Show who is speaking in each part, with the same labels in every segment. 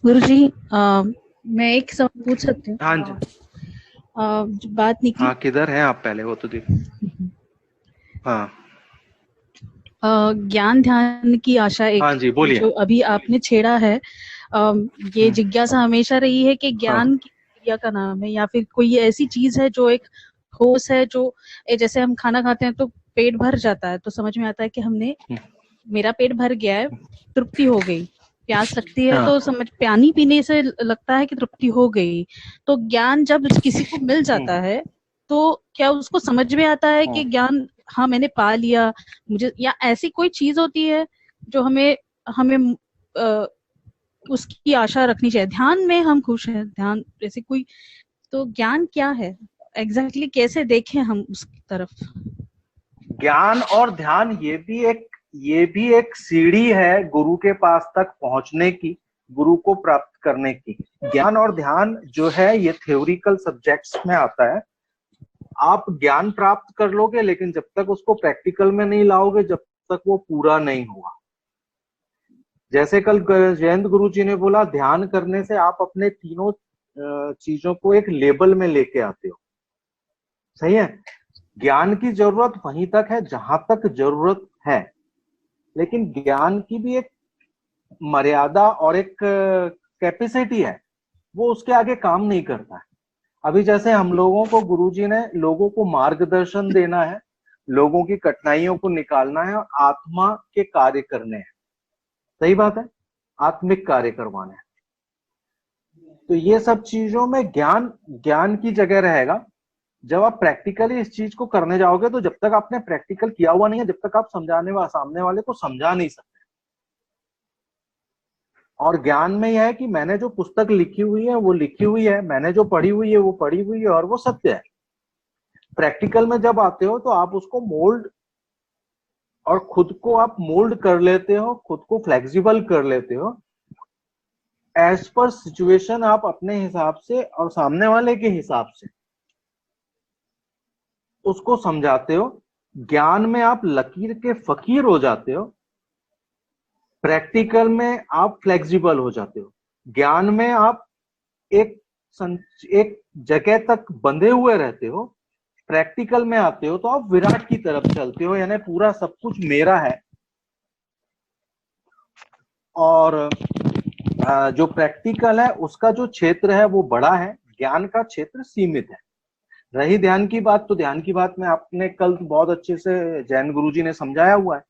Speaker 1: गुरुजी, मैं एक सवाल पूछ सकती हूँ?
Speaker 2: हाँ जी।
Speaker 1: जो बात निकली।
Speaker 2: हाँ, किधर हैं आप? पहले वो तो दिख। हाँ।
Speaker 1: ज्ञान ध्यान की आशा एक
Speaker 2: हाँ जी, बोलिए।
Speaker 1: जो अभी आपने छेड़ा है, ये
Speaker 2: हम्म,
Speaker 1: जिज्ञासा हमेशा रही है कि
Speaker 2: हाँ।
Speaker 1: ज्ञान की क्रिया का नाम है या फिर कोई ऐसी चीज है जो एक ठोस है, जो जैसे हम खाना खाते हैं तो पेट भर जाता है तो समझ में आता है कि हमने
Speaker 2: हम्म,
Speaker 1: मेरा पेट भर गया है, तृप्ति हो गई। प्यास लगती है
Speaker 2: हाँ।
Speaker 1: तो समझ पानी पीने से लगता है कि तृप्ति हो गई। तो ज्ञान जब किसी को मिल जाता
Speaker 2: हम्म,
Speaker 1: है तो क्या उसको समझ में आता है कि
Speaker 2: हाँ।
Speaker 1: ज्ञान, हाँ मैंने पा लिया मुझे, या ऐसी कोई चीज होती है जो हमें हमें अ, उसकी आशा रखनी चाहिए? ध्यान में हम खुश हैं, ध्यान जैसे कोई, तो ज्ञान क्या है एग्जैक्टली कैसे देखें हम उसकी तरफ?
Speaker 2: ज्ञान और ध्यान ये भी एक सीढ़ी है गुरु के पास तक पहुंचने की, गुरु को प्राप्त करने की। ज्ञान और ध्यान जो है ये थ्योरिकल सब्जेक्ट्स में आता है। आप ज्ञान प्राप्त कर लोगे, लेकिन जब तक उसको प्रैक्टिकल में नहीं लाओगे, जब तक वो पूरा नहीं हुआ। जैसे कल जयंत गुरु जी ने बोला, ध्यान करने से आप अपने तीनों चीजों को एक लेबल में लेके आते हो। सही है। ज्ञान की जरूरत वहीं तक है जहां तक जरूरत है, लेकिन ज्ञान की भी एक मर्यादा और एक कैपेसिटी है, वो उसके आगे काम नहीं करता है। अभी जैसे हम लोगों को गुरुजी ने लोगों को मार्गदर्शन देना है, लोगों की कठिनाइयों को निकालना है और आत्मा के कार्य करने हैं। सही बात है, आत्मिक कार्य करवाने हैं। तो ये सब चीजों में ज्ञान ज्ञान की जगह रहेगा। जब आप प्रैक्टिकली इस चीज को करने जाओगे, तो जब तक आपने प्रैक्टिकल किया हुआ नहीं है, जब तक आप समझाने वाले सामने वाले को समझा नहीं सकते। और ज्ञान में यह है कि मैंने जो पुस्तक लिखी हुई है वो लिखी हुई है, मैंने जो पढ़ी हुई है वो पढ़ी हुई है और वो सत्य है। प्रैक्टिकल में जब आते हो तो आप उसको मोल्ड, और खुद को आप मोल्ड कर लेते हो, खुद को फ्लेक्सिबल कर लेते हो। एज पर सिचुएशन आप अपने हिसाब से और सामने वाले के हिसाब से उसको समझाते हो। ज्ञान में आप लकीर के फकीर हो जाते हो, प्रैक्टिकल में आप फ्लेक्सिबल हो जाते हो। ज्ञान में आप एक एक जगह तक बंधे हुए रहते हो, प्रैक्टिकल में आते हो तो आप विराट की तरफ चलते हो, यानी पूरा सब कुछ मेरा है। और जो प्रैक्टिकल है उसका जो क्षेत्र है वो बड़ा है, ज्ञान का क्षेत्र सीमित है। रही ध्यान की बात, तो ध्यान की बात में आपने कल बहुत अच्छे से जैन गुरु जी ने समझाया हुआ है।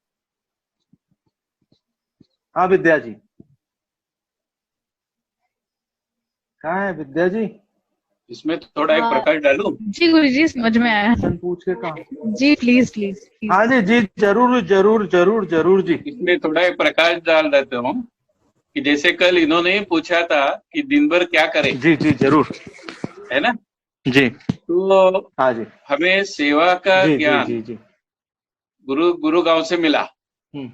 Speaker 2: हाँ विद्या जी, कहाँ है विद्या जी?
Speaker 3: इसमें थोड़ा एक प्रकाश डालूं?
Speaker 1: जी गुरु जी, समझ में आया।
Speaker 2: क्वेश्चन पूछ के कहा।
Speaker 1: जी प्लीज प्लीज प्लीज।
Speaker 2: हाँ जी जी, जरूर जरूर जरूर जरूर जी।
Speaker 3: इसमें थोड़ा एक प्रकाश डाल देता हूँ कि जैसे कल इन्होंने पूछा था कि दिन भर क्या करें,
Speaker 2: जी जी जरूर।
Speaker 3: है ना?
Speaker 2: जी।
Speaker 3: तो
Speaker 2: हाँ जी।
Speaker 3: हमें सेवा का
Speaker 2: जी जी
Speaker 3: ज्ञान
Speaker 2: जी जी।
Speaker 3: गुरु गांव से मिला।
Speaker 2: हम्म।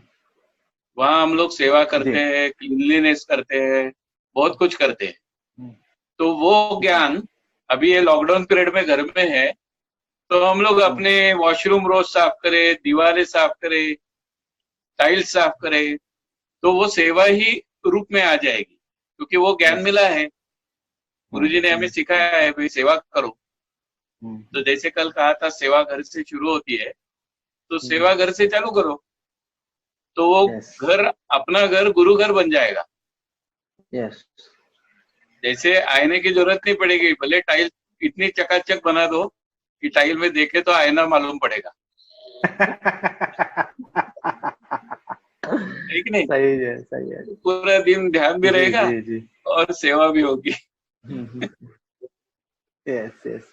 Speaker 3: वहां हम लोग सेवा
Speaker 2: जी।
Speaker 3: करते हैं, क्लीनलीनेस करते हैं, बहुत कुछ करते हैं।
Speaker 2: हम्म,
Speaker 3: तो वो ज्ञान अभी ये लॉकडाउन पीरियड में घर में है, तो हम लोग
Speaker 2: हम्म,
Speaker 3: अपने वॉशरूम रोज साफ करें, दीवारें साफ करें, टाइल्स साफ करें, तो वो सेवा ही रूप में आ जाएगी, क्योंकि वो ज्ञान
Speaker 2: यस।
Speaker 3: मिला है।
Speaker 2: हम्म,
Speaker 3: गुरुजी ने हमें सिखाया है भाई सेवा करो। तो
Speaker 2: हम्म,
Speaker 3: जैसे कल कहा था सेवा घर से शुरू होती है, तो
Speaker 2: हम्म,
Speaker 3: सेवा घर से चालू करो, तो वो
Speaker 2: यस
Speaker 3: घर, अपना घर गुरु घर बन जाएगा।
Speaker 2: यस।
Speaker 3: जैसे आईने की जरूरत नहीं पड़ेगी, भले टाइल इतनी चकाचक बना दो कि टाइल में देखे तो आईना मालूम पड़ेगा, है कि नहीं?
Speaker 2: सही है सही है।
Speaker 3: पूरा दिन ध्यान भी
Speaker 2: जी
Speaker 3: रहेगा
Speaker 2: जी जी।
Speaker 3: और सेवा भी होगी।
Speaker 2: Yes yes.